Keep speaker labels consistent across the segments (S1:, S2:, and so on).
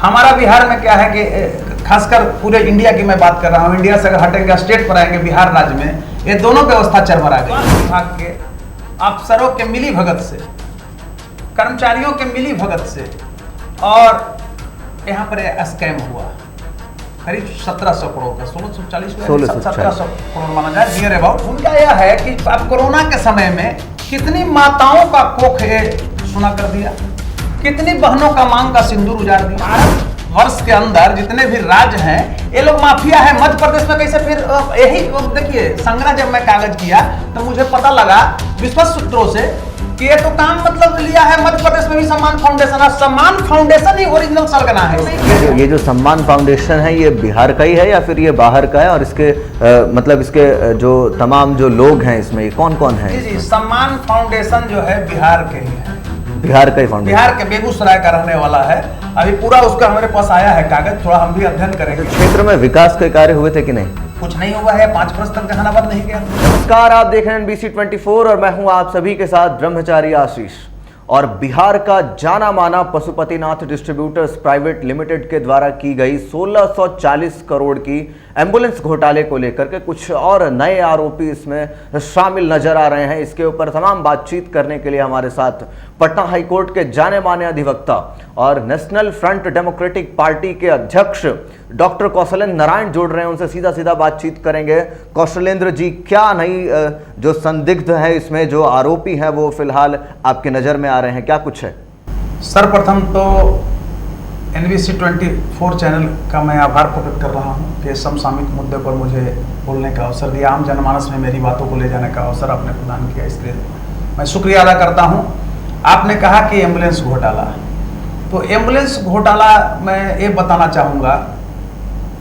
S1: हमारा बिहार में क्या है कि खासकर पूरे इंडिया की मैं बात कर रहा हूँ, इंडिया से अगर हटेंगे स्टेट पर आएंगे, बिहार राज्य में ये दोनों व्यवस्था चरमरा गई। स्वास्थ्य विभाग के अफसरों के मिली भगत से, कर्मचारियों के मिली भगत से, और यहाँ पर स्कैम हुआ करीब 1700 करोड़ का, 1700 करोड़ माना जाए नियर अबाउट। उनका यह है कि अब कोरोना के समय में कितनी माताओं का कोख सुना कर दिया, कितनी बहनों का मांग का सिंदूर उजाड़ दिया। भारत वर्ष के अंदर जितने भी राज्य हैं ये लोग माफिया है। मध्य प्रदेश में कैसे, फिर यही देखिए संग्रह जब मैं कागज किया तो मुझे पता लगा विश्वस्त सूत्रों से कि ये तो काम मतलब लिया है मध्य प्रदेश में भी सम्मान फाउंडेशन है। सम्मान फाउंडेशन ही ओरिजिनल सरगना है।
S2: ये जो सम्मान फाउंडेशन है ये बिहार का ही है या फिर ये बाहर का है, और इसके मतलब इसके जो तमाम जो लोग हैं इसमें कौन कौन है?
S1: जी, सम्मान फाउंडेशन जो है बिहार के ही है,
S2: बिहार का ही फाउंडेशन,
S1: बिहार के बेगूसराय का रहने वाला है। अभी पूरा उसका हमारे पास आया है कागज, थोड़ा हम भी अध्ययन करेंगे।
S2: क्षेत्र में विकास के कार्य हुए थे कि नहीं?
S1: कुछ नहीं हुआ है, 5 वर्ष तक जहानाबाद नहीं गया।
S2: नमस्कार, आप देख रहे हैं NBC 24 और मैं हूं आप सभी के साथ ब्रह्मचारी आशीष। और बिहार का जाना माना पशुपतिनाथ डिस्ट्रीब्यूटर्स प्राइवेट लिमिटेड के द्वारा की गई 1640 करोड़ की एम्बुलेंस घोटाले को लेकर के कुछ और नए आरोपी इसमें शामिल नजर आ रहे हैं। इसके ऊपर तमाम बातचीत करने के लिए हमारे साथ पटना हाईकोर्ट के जाने माने अधिवक्ता और नेशनल फ्रंट डेमोक्रेटिक पार्टी के अध्यक्ष डॉक्टर कौशलेंद्र नारायण जुड़ रहे हैं। उनसे सीधा सीधा बातचीत करेंगे। कौशलेंद्र जी, क्या नई जो संदिग्ध है इसमें, जो आरोपी हैं वो फिलहाल आपकी नज़र में आ रहे हैं, क्या कुछ है?
S1: सर्वप्रथम तो NBC 24 चैनल का मैं आभार प्रकट कर रहा हूँ कि समसामयिक मुद्दे पर मुझे बोलने का अवसर दिया, आम जनमानस में मेरी बातों को ले जाने का अवसर आपने प्रदान किया, इसके मैं शुक्रिया अदा करता हूँ। आपने कहा कि एम्बुलेंस घोटाला, तो एम्बुलेंस घोटाला मैं ये बताना चाहूँगा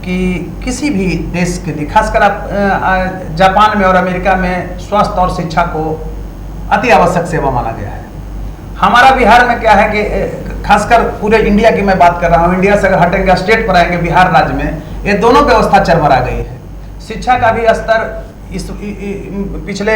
S1: कि किसी भी देश के लिए, खासकर आप जापान में और अमेरिका में स्वास्थ्य और शिक्षा को अति आवश्यक सेवा माना गया है। हमारा बिहार में क्या है कि खासकर पूरे इंडिया की मैं बात कर रहा हूँ, इंडिया से अगर हटेंगे स्टेट पर आएंगे, बिहार राज्य में ये दोनों व्यवस्था चरमरा गई है। शिक्षा का भी स्तर इस पिछले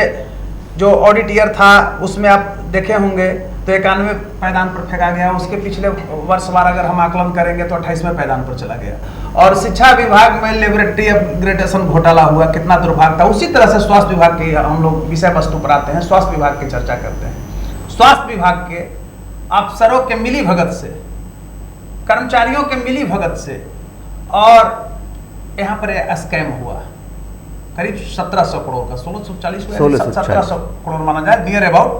S1: जो ऑडिट ईयर था उसमें आप देखे होंगे तो 91 पायदान पर फेंका गया, उसके पिछले वर्षवार अगर हम आकलन करेंगे तो 28वें पायदान पर चला गया। और शिक्षा विभाग में लेबोरेटरी अपग्रेडेशन घोटाला हुआ, कितना दुर्भाग्य था। उसी तरह से स्वास्थ्य विभाग की हम लोग विषय वस्तु पर आते हैं, स्वास्थ्य विभाग की चर्चा करते हैं। स्वास्थ्य विभाग के अफसरों के मिली भगत से, कर्मचारियों के मिली भगत से, और यहाँ पर स्कैम हुआ करीब 1700 करोड़ का, 1700 करोड़ माना जाए नियर अबाउट।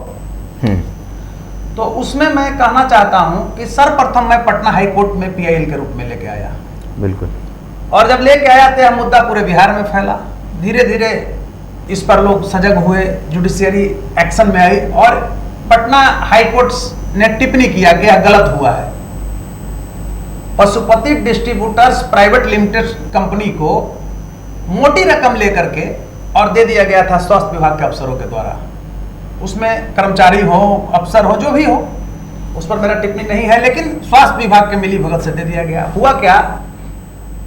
S1: तो उसमें मैं कहना चाहता हूं कि सर्वप्रथम मैं पटना हाईकोर्ट में PIL के रूप में लेके आया।
S2: बिल्कुल। और
S1: जब लेके आया तो यह मुद्दा पूरे बिहार में फैला, धीरे धीरे इस पर लोग सजग हुए, जुडिशियरी एक्शन में आई और पटना हाईकोर्ट ने टिप्पणी किया कि यह गलत हुआ है। Pashupati distributors private limited company को मोटी रकम लेकर के और दे दिया गया था स्वास्थ्य विभाग के अफसरों के द्वारा। उसमें कर्मचारी हो, अफसर हो, जो भी हो, उस पर मेरा टिप्पणी नहीं है, लेकिन स्वास्थ्य विभाग के मिली भगत से दे दिया गया। हुआ क्या,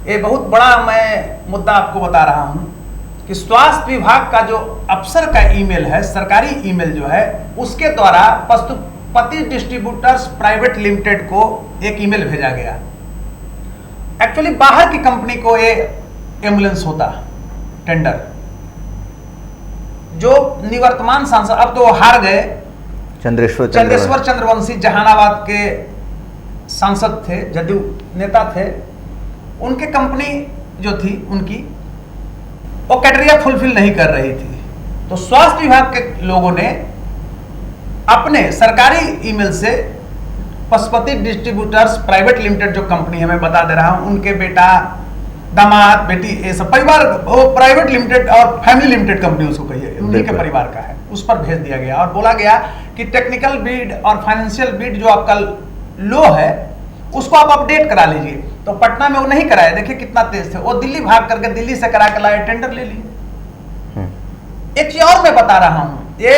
S1: ये बहुत बड़ा मैं मुद्दा आपको बता रहा हूं कि स्वास्थ्य विभाग का जो अफसर का ईमेल है, सरकारी ईमेल जो है, उसके द्वारा पशुपति डिस्ट्रीब्यूटर्स प्राइवेट लिमिटेड को एक ईमेल भेजा गया। एक्चुअली बाहर की कंपनी को ये एम्बुलेंस होता टेंडर, जो निवर्तमान सांसद, अब तो हार गए, चंद्रेश्वर चंद्रवंशी जहानाबाद के सांसद थे, जदयू नेता थे, उनके कंपनी जो थी उनकी वो क्राइटेरिया फुलफिल नहीं कर रही थी। तो स्वास्थ्य विभाग के लोगों ने अपने सरकारी ईमेल से पशुपति डिस्ट्रीब्यूटर्स प्राइवेट लिमिटेड जो कंपनी है, मैं बता दे रहा हूं, उनके बेटा, दामाद, बेटी, ये सब परिवार, वो प्राइवेट लिमिटेड और फैमिली लिमिटेड कंपनी उसको कहिए, उन्हीं के परिवार का है, उस पर भेज दिया गया और बोला गया कि टेक्निकल बिड और फाइनेंशियल बिड जो आपका लो है उसको आप अपडेट करा लीजिए। तो पटना में वो नहीं कराया, देखिए कितना तेज थे, वो दिल्ली भाग करके दिल्ली से करा के लाए, टेंडर ले लिए। एक चीज और मैं बता रहा हूं, ये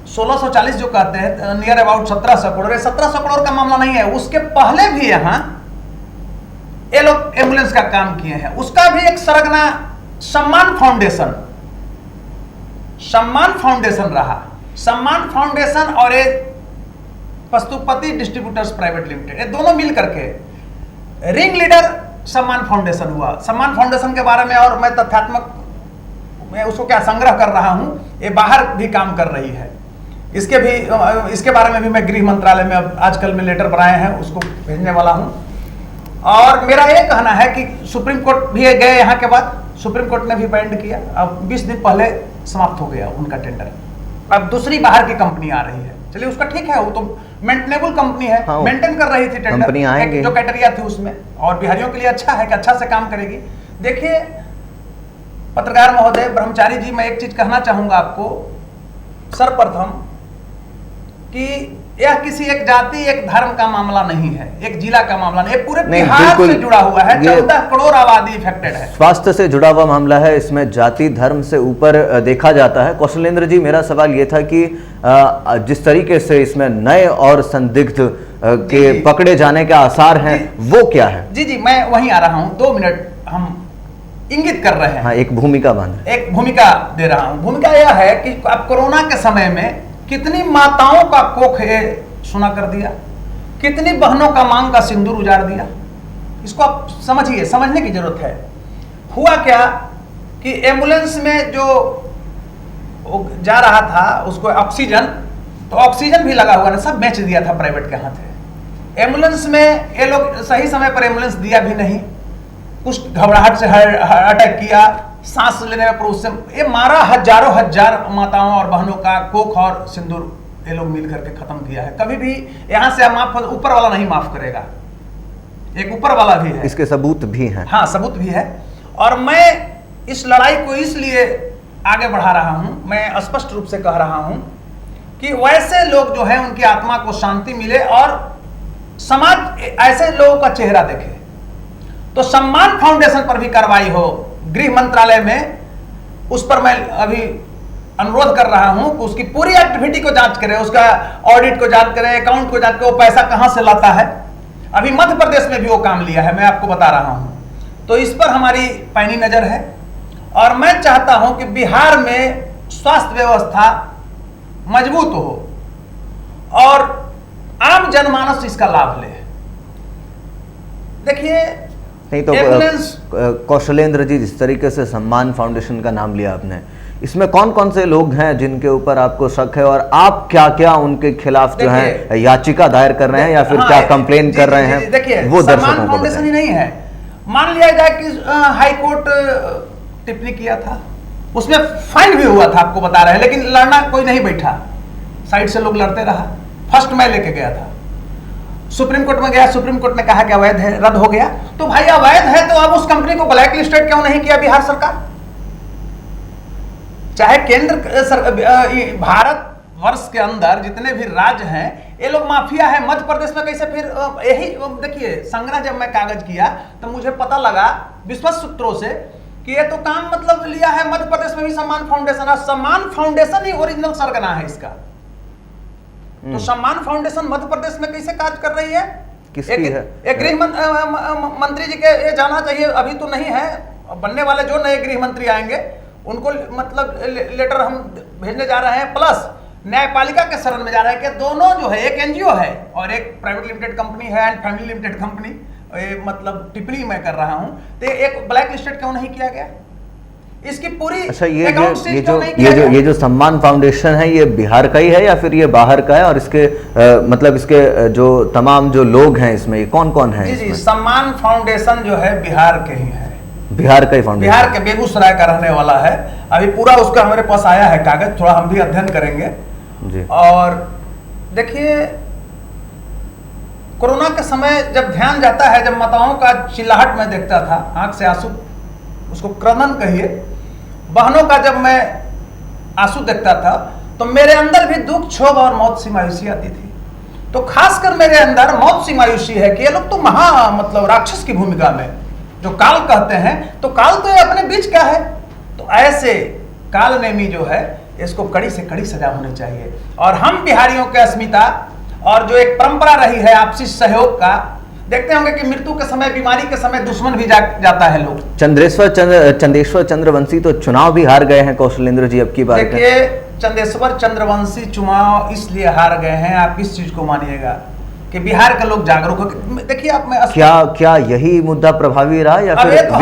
S1: 1640 जो कहते हैं नियर अबाउट 1700 करोड़, 1700 करोड़ का मामला नहीं है, उसके पहले भी यहाँ ये लोग एम्बुलेंस का काम किए हैं। उसका भी एक सरगना सम्मान फाउंडेशन रहा। सम्मान फाउंडेशन और ये पशुपति डिस्ट्रीब्यूटर्स प्राइवेट लिमिटेड, ये दोनों मिल करके रिंग लीडर सम्मान फाउंडेशन हुआ। सम्मान फाउंडेशन के बारे में और मैं तथ्यात्मक मैं उसको क्या संग्रह कर रहा हूं, ये बाहर भी काम कर रही है। इसके बारे में भी मैं गृह मंत्रालय में अब आजकल में लेटर बनाए हैं, उसको भेजने वाला हूं। और मेरा ये कहना है कि सुप्रीम कोर्ट भी गए यहाँ के बाद, सुप्रीम कोर्ट ने भी बैंड किया। अब 20 दिन पहले समाप्त हो गया उनका टेंडर। अब दूसरी बाहर की कंपनी आ रही है, चलिए उसका ठीक है, वो तो मेंटेनेबल कंपनी है,
S2: हाँ,
S1: मेंटेन कर रही थी टेंडर, जो क्राइटेरिया थी उसमें, और बिहारियों के लिए अच्छा है कि अच्छा से काम करेगी। देखिए पत्रकार महोदय, ब्रह्मचारी जी, मैं एक चीज कहना चाहूंगा आपको सर्वप्रथम कि यह किसी एक जाति एक धर्म का मामला नहीं है, एक जिला का मामला नहीं, पूरे बिहार से जुड़ा हुआ है। 14 करोड़ आबादी इफेक्टेड है,
S2: स्वास्थ्य से जुड़ा हुआ मामला है, इसमें जाति धर्म से ऊपर देखा जाता है। कौशलेंद्र जी, मेरा सवाल ये था कि जिस तरीके से इसमें नए और संदिग्ध के पकड़े जाने के आसार हैं, वो क्या है?
S1: जी जी, मैं वहीं आ रहा हूं, 2 मिनट हम इंगित कर रहे हैं।
S2: हाँ, एक भूमिका बांध,
S1: एक भूमिका दे रहा हूं। भूमिका यह है कि अब कोरोना के समय में कितनी माताओं का कोख सुना कर दिया, कितनी बहनों का मांग का सिंदूर उजाड़ दिया। इसको आप समझिए, समझने की जरूरत है। हुआ क्या कि एम्बुलेंस में जो जा रहा था उसको ऑक्सीजन, तो ऑक्सीजन भी लगा हुआ ना, सब बेच दिया था प्राइवेट के हाथ। एम्बुलेंस में ये लोग सही समय पर एम्बुलेंस दिया भी नहीं, कुछ घबराहट से अटैक किया, सांस लेने में प्रॉब्लम, ये मारा हजारों हजार माताओं और बहनों का कोख और सिंदूर ये लोग मिल करके खत्म किया है। कभी भी यहां से माफ, ऊपर वाला नहीं माफ करेगा, एक ऊपर वाला भी है,
S2: इसके सबूत भी हैं।
S1: हाँ, सबूत भी है। और मैं इस लड़ाई को इसलिए आगे बढ़ा रहा हूं, मैं स्पष्ट रूप से कह रहा हूं कि वैसे लोग जो है उनकी आत्मा को शांति मिले और समाज ऐसे लोगों का चेहरा देखे। तो सम्मान फाउंडेशन पर भी कार्रवाई हो, गृह मंत्रालय में, उस पर मैं अभी अनुरोध कर रहा हूं कि उसकी पूरी एक्टिविटी को जांच करें, उसका ऑडिट को जांच करें, अकाउंट को जांच करें, वो पैसा कहां से लाता है। अभी मध्य प्रदेश में भी वो काम लिया है, मैं आपको बता रहा हूं। तो इस पर हमारी पैनी नजर है और मैं चाहता हूं कि बिहार में स्वास्थ्य व्यवस्था मजबूत हो और आम जनमानस इसका लाभ ले। देखिए
S2: नहीं तो कौशलेंद्र जी, जिस तरीके से सम्मान फाउंडेशन का नाम लिया आपने, इसमें कौन कौन से लोग हैं जिनके ऊपर आपको शक है और आप क्या क्या उनके खिलाफ जो है याचिका दायर कर रहे हैं या फिर क्या कंप्लेन कर रहे हैं?
S1: देखिए,
S2: वो
S1: सम्मान फाउंडेशन ही नहीं है। मान लिया जाए कि हाई कोर्ट टिप्पणी किया था, उसमें फाइन भी हुआ था, आपको बता रहे हैं, लेकिन लड़ना कोई नहीं बैठा, साइड से लोग लड़ते रहा। फर्स्ट मैं लेके गया था, सुप्रीम कोर्ट में गया, सुप्रीम कोर्ट ने कहा कि अवैध है, रद्द हो गया। तो भाई अवैध है तो अब उस कंपनी को ब्लैक लिस्टेड क्यों नहीं किया बिहार सरकार? चाहे केंद्र भारत वर्ष के अंदर जितने भी राज्य हैं, ये लोग माफिया है। मध्य प्रदेश में कैसे फिर यही देखिए, संग्रह जब मैं कागज किया तो मुझे पता लगा विश्वस्त सूत्रों से कि ये तो काम मतलब लिया है मध्य प्रदेश में भी सम्मान फाउंडेशन है। सम्मान फाउंडेशन ही ओरिजिनल सरगना है इसका। तो सम्मान फाउंडेशन मध्य प्रदेश में कैसे कार्य कर रही है?
S2: किसकी है?
S1: एक गृह मंत्री जी के ये जाना चाहिए, अभी तो नहीं है, बनने वाले जो नए गृह मंत्री आएंगे उनको मतलब लेटर हम भेजने जा रहे हैं। प्लस न्यायपालिका के शरण में जा रहे हैं कि दोनों जो है, एक एनजीओ है और एक प्राइवेट लिमिटेड कंपनी है एंड फैमिली लिमिटेड कंपनी, मतलब टिप्पणी मैं कर रहा हूं, तो एक ब्लैक लिस्टेड क्यों नहीं किया गया? इसकी पूरी
S2: अच्छा, ये जो सम्मान फाउंडेशन है, ये बिहार का ही है या फिर ये बाहर का है? और इसके मतलब इसके जो तमाम जो लोग हैं इसमें, ये कौन कौन है?
S1: जी, सम्मान फाउंडेशन जो है बिहार के ही है,
S2: बिहार का ही फाउंडेशन, बिहार
S1: के बेगूसराय का रहने वाला है। अभी पूरा उसका हमारे पास आया है कागज, थोड़ा हम भी अध्ययन करेंगे जी। और देखिए, कोरोना के समय जब ध्यान जाता है, जब माताओं का चिल्लाहट में देखता था, आंख से आंसू, उसको क्रंदन कहिए, बहनों का जब मैं आंसू देखता था तो मेरे अंदर भी दुख, क्षोभ और मौत सी मायूसी आती थी। तो खासकर मेरे अंदर मौत सी मायूसी है कि ये लोग तो महा मतलब राक्षस की भूमिका में, जो काल कहते हैं, तो काल तो अपने बीच का है। तो ऐसे काल नेमी जो है, इसको कड़ी से कड़ी सजा होनी चाहिए। और हम बिहारियों के अस्मिता और जो एक परंपरा रही है आपसी सहयोग का, देखते होंगे कि मृत्यु के समय, बीमारी के समय दुश्मन भी जाता है लोग।
S2: चंदेश्वर चंद्रवंशी तो चुनाव भी हार गए हैं कौशलेंद्र जी अब की बार।
S1: देखिए, चंदेश्वर चंद्रवंशी चुनाव इसलिए हार गए हैं, आप इस चीज को मानिएगा कि बिहार के लोग जागरूक हो। देखिए आप, मैं
S2: क्या यही मुद्दा प्रभावी रहा या
S1: अब ये
S2: फिर
S1: तो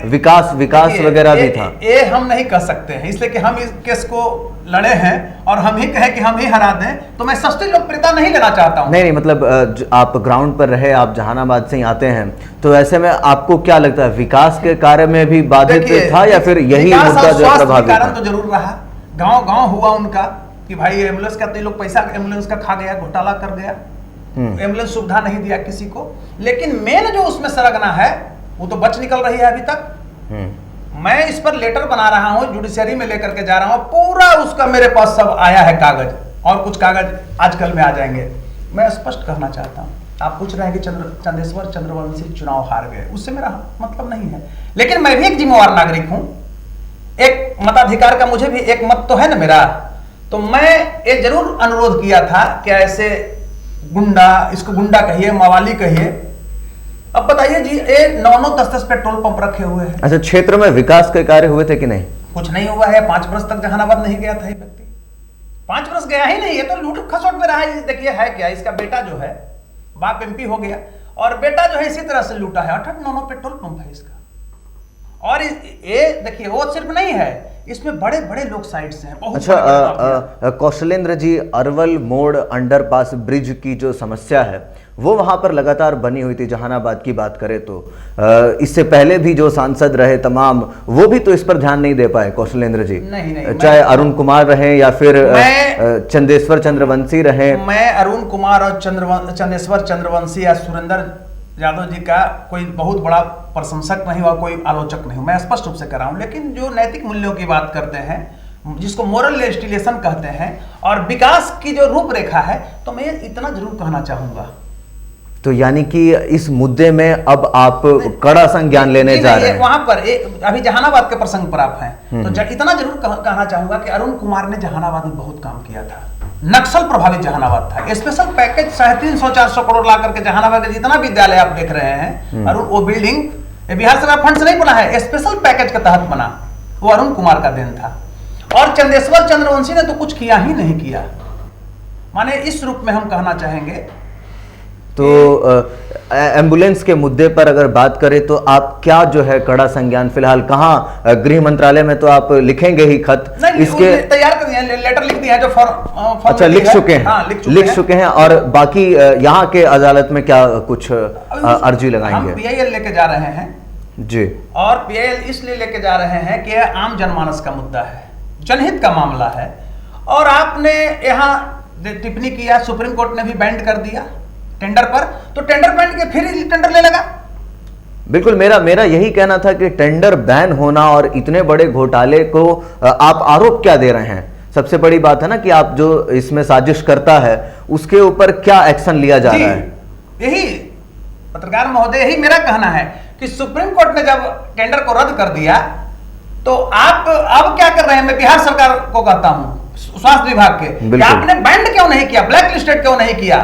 S2: विकास
S1: देखिए,
S2: वगैरह भी था?
S1: ये हम नहीं कह सकते हैं, इसलिए कि हम इस केस को लड़े हैं और हम ही कहें कि हम ही हरा दें, तो मैं सस्ती लोकप्रियता नहीं लेना चाहता हूं।
S2: नहीं, मतलब आप ग्राउंड पर रहे, आप जहानाबाद से ही आते हैं, तो ऐसे में आपको क्या लगता है, विकास के कार्य में भी बाधित था या फिर यही मुद्दा जो प्रभावी था?
S1: कारण तो जरूर रहा, गांव गांव हुआ उनका कि भाई एम्बुलेंस का, लोग पैसा एम्बुलेंस का खा गया, घोटाला कर गया, एम्बुलेंस सुविधा नहीं दिया किसी को। लेकिन मेन जो उसमें सरगना है वो तो बच निकल रही है अभी तक। मैं इस पर लेटर बना रहा हूं, जुडिशरी में लेकर के जा रहा हूं, पूरा उसका मेरे पास सब आया है कागज, और कुछ कागज आजकल में आ जाएंगे। मैं स्पष्ट कहना चाहता हूं, आप पूछ रहे हैं कि चंदेश्वर चंद्रवंशी चुनाव हार गए, उससे मेरा मतलब नहीं है, लेकिन मैं भी एक जिम्मेवार नागरिक हूं, एक मताधिकार का मुझे भी एक मत तो है ना मेरा। तो मैं ये जरूर अनुरोध किया था कि ऐसे गुंडा, इसको गुंडा कहिए, मवाली कहिए, अब बताइए जी, ये 9-9 10-10 पेट्रोल पंप रखे हुए हैं।
S2: अच्छा, क्षेत्र में विकास के कार्य हुए थे कि नहीं?
S1: कुछ नहीं हुआ है। 5 वर्ष तक जहानाबाद नहीं गया था ये व्यक्ति, 5 वर्ष गया ही नहीं, ये तो लूट खसोट में रहा है। देखिए है क्या, इसका बेटा जो है, बाप एमपी हो गया और बेटा जो है इसी तरह से लूटा है। 8-9 पेट्रोल पंप है इसका। और ये देखिए, वो सिर्फ नहीं है, इसमें बड़े बड़े लोग साइड से हैं।
S2: अच्छा, कौशलेंद्र जी, अरवल मोड़ अंडरपास ब्रिज की जो समस्या है वो वहां पर लगातार बनी हुई थी। जहानाबाद की बात करें तो इससे पहले भी जो सांसद रहे तमाम, वो भी तो इस पर ध्यान नहीं दे पाए कौशलेंद्र जी।
S1: नहीं,
S2: चाहे अरुण कुमार रहे या फिर चंदेश्वर चंद्रवंशी रहे।
S1: मैं अरुण कुमार और चंदेश्वर चंद्रवंशी या सुरेंद्र यादव जी का कोई बहुत बड़ा प्रशंसक नहीं हुआ, कोई आलोचक नहीं हूं, मैं स्पष्ट रूप से कर रहा हूं। लेकिन जो नैतिक मूल्यों की बात करते हैं, जिसको मोरल लेजिस्लेशन कहते हैं, और विकास की जो रूपरेखा है, तो मैं इतना जरूर कहना चाहूंगा।
S2: तो यानी कि इस मुद्दे में अब आप कड़ा संज्ञान लेने जा रहे हैं?
S1: वहां पर अभी जहानाबाद के प्रसंग पर आप हैं, तो इतना जरूर कहना चाहूंगा कि अरुण कुमार ने जहानाबाद में बहुत काम किया था। नक्सल प्रभावित जहानाबाद था, स्पेशल पैकेज 350-400 करोड़ ला करके जहानाबाद के जितना विद्यालय आप देख रहे हैं, अरुण, वो बिल्डिंग बिहार सरकार फंड से नहीं बना है, स्पेशल पैकेज के तहत बना, वो अरुण कुमार का देन था। और चंदेश्वर चंद्रवंशी ने तो कुछ किया ही नहीं किया। माने इस रूप में हम कहना चाहेंगे।
S2: तो एम्बुलेंस के मुद्दे पर अगर बात करें तो आप क्या जो है कड़ा संज्ञान फिलहाल, कहाँ गृह मंत्रालय में तो आप लिखेंगे ही खत, इसके
S1: तैयार कर दिया, लेटर लिख दिया, जो फॉर्म
S2: अच्छा लिख चुके हैं? हाँ, लिख चुके हैं। और बाकी यहाँ के अदालत में क्या कुछ अर्जी लगाएंगे?
S1: हम पीआईएल लेके जा रहे हैं
S2: जी,
S1: और पीआईएल इसलिए लेके जा रहे हैं कि आम जनमानस का मुद्दा है, जनहित का मामला है। और आपने यहाँ टिप्पणी किया, सुप्रीम कोर्ट ने भी बैंड कर दिया टेंडर पर, तो टेंडर बैंड के फिर टेंडर ले लगा।
S2: बिल्कुल, मेरा यही कहना था कि टेंडर बैन होना और इतने बड़े घोटाले को आप आरोप क्या दे रहे हैं? सबसे बड़ी बात है ना कि आप जो इसमें साजिश करता है उसके ऊपर क्या एक्शन लिया जा रहा है?
S1: यही पत्रकार महोदय, यही मेरा कहना है कि सुप्रीम कोर्ट ने जब टेंडर को रद्द कर दिया, तो आप अब क्या कर रहे हैं? मैं बिहार सरकार को कहता हूं, स्वास्थ्य विभाग के, कि आपने बैंड क्यों नहीं किया, ब्लैक लिस्टेड क्यों नहीं किया?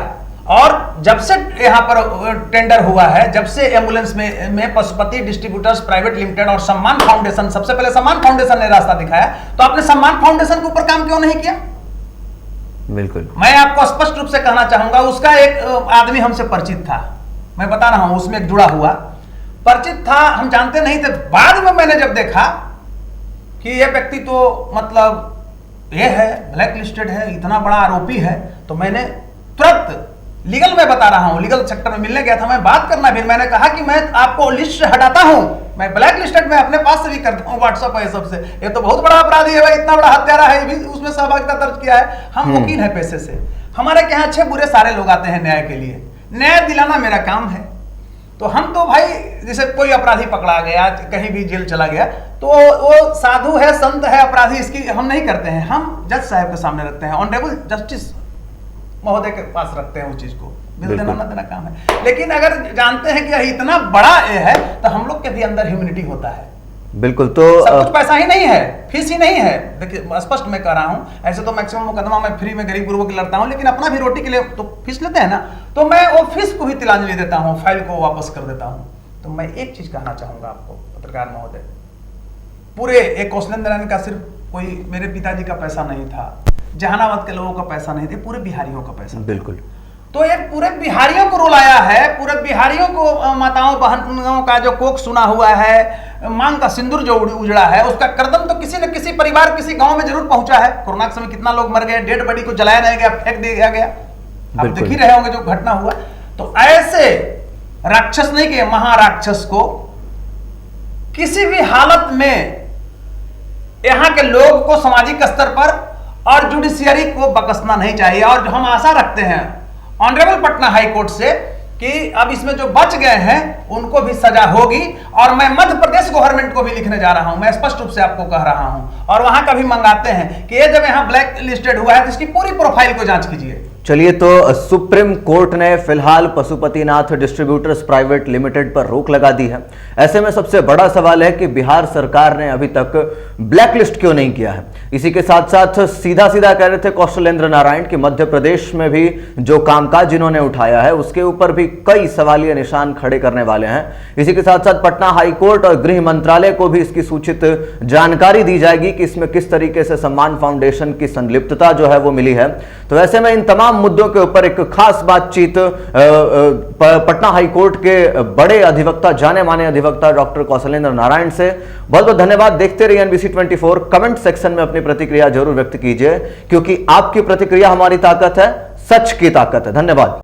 S1: और जब से यहाँ पर टेंडर हुआ है, जब से एम्बुलेंस में पशुपति डिस्ट्रीब्यूटर्स प्राइवेट लिमिटेड और सम्मान फाउंडेशन, सबसे पहले सम्मान फाउंडेशन ने रास्ता दिखाया, तो आपने सम्मान फाउंडेशन के ऊपर काम क्यों नहीं किया?
S2: बिल्कुल,
S1: मैं आपको स्पष्ट रूप से कहना चाहूंगा, उसका एक आदमी हमसे परिचित था, मैं बता रहा हूं, उसमें जुड़ा हुआ परिचित था, हम जानते नहीं थे। बाद में मैंने जब देखा कि यह व्यक्ति तो मतलब ये है, ब्लैक लिस्टेड है, इतना बड़ा आरोपी है, तो मैंने तुरंत लीगल में बता रहा हूं, लीगल सेक्टर में मिलने गया था मैं बात करना, फिर मैंने कहा कि मैं आपको लिस्ट से हटाता हूं, मैं ब्लैक लिस्टेड में अपने पास से भी करता हूं, व्हाट्सएप है सबसे, ये तो बहुत बड़ा अपराधी है भाई, इतना बड़ा हत्यारा है, भी उसमें सहभागिता दर्ज किया है। हम वकील है पेशे से, हमारे यहाँ अच्छे बुरे सारे लोग आते हैं न्याय के लिए, न्याय दिलाना मेरा काम है। तो हम तो भाई, जैसे कोई अपराधी पकड़ा गया, कहीं भी जेल चला गया, तो वो साधु है, संत है, अपराधी, इसकी हम नहीं करते हैं, हम जज साहब के सामने रखते हैं, ऑनरेबल जस्टिस महोदय के पास रखते हैं उस चीज को, बिल देना ना देना काम है। लेकिन अगर जानते हैं कि इतना बड़ा ये है, तो हम लोग के भी अंदर ह्यूमैनिटी होता है।
S2: बिल्कुल, तो
S1: सब कुछ पैसा ही नहीं है, फीस ही नहीं है। देखिए स्पष्ट मैं कह रहा हूं, ऐसे तो मैक्सिमम मुकदमा मैं फ्री में गरीब गुरुओं की लड़ता हूं, लेकिन अपना भी रोटी के लिए तो फीस लेते हैं ना, तो मैं वो फीस को भी तिलांजलि देता हूं, फाइल को वापस कर देता हूं। तो मैं एक चीज कहना चाहूंगा आपको पत्रकार महोदय, पूरे एक कौशलेंद्र का सिर्फ कोई मेरे पिताजी का पैसा नहीं था, जहानाबाद के लोगों का पैसा नहीं थे, पूरे बिहारियों का पैसा।
S2: बिल्कुल,
S1: तो ये पूरे बिहारियों को रुलाया है, पूरे बिहारियों को माताओं बहनों का जो कोख सुना हुआ है, मांग का सिंदूर जो उजड़ा है, उसका करदम तो किसी न किसी परिवार किसी गांव में जरूर पहुंचा है। कोरोना के समय कितना लोग मर गए, डेड बॉडी को जलाया नहीं गया, फेंक दिया गया, आप देख ही रहे होंगे जो घटना हुआ। तो ऐसे राक्षस नहीं के महाराक्षस को किसी भी हालत में यहां के लोग को सामाजिक स्तर पर और जुडिशियरी को बकसना नहीं चाहिए। और जो हम आशा रखते हैं ऑनरेबल पटना हाई कोर्ट से कि अब इसमें जो बच गए हैं उनको भी सजा होगी। और मैं मध्य प्रदेश गवर्नमेंट को भी लिखने जा रहा हूं, मैं स्पष्ट रूप से आपको कह रहा हूं, और वहां का भी मंगाते हैं कि ये जब यहां ब्लैक लिस्टेड हुआ है तो इसकी पूरी प्रोफाइल को जांच कीजिए।
S2: चलिए, तो सुप्रीम कोर्ट ने फिलहाल पशुपतिनाथ डिस्ट्रीब्यूटर्स प्राइवेट लिमिटेड पर रोक लगा दी है। ऐसे में सबसे बड़ा सवाल है कि बिहार सरकार ने अभी तक ब्लैकलिस्ट क्यों नहीं किया है। इसी के साथ साथ सीधा सीधा कह रहे थे कौशलेंद्र नारायण कि मध्य प्रदेश में भी जो कामकाज जिन्होंने उठाया है उसके ऊपर भी कई सवालिया निशान खड़े करने वाले हैं। इसी के साथ साथ पटना हाईकोर्ट और गृह मंत्रालय को भी इसकी सूचित जानकारी दी जाएगी कि इसमें किस तरीके से सम्मान फाउंडेशन की संलिप्तता जो है वो मिली है। तो ऐसे में इन तमाम मुद्दों के ऊपर एक खास बातचीत पटना हाईकोर्ट के बड़े अधिवक्ता, जाने माने अधिवक्ता डॉक्टर कौशलेंद्र नारायण से। बहुत बहुत धन्यवाद। देखते रहिए NBC 24। कमेंट सेक्शन में अपनी प्रतिक्रिया जरूर व्यक्त कीजिए, क्योंकि आपकी प्रतिक्रिया हमारी ताकत है, सच की ताकत है। धन्यवाद।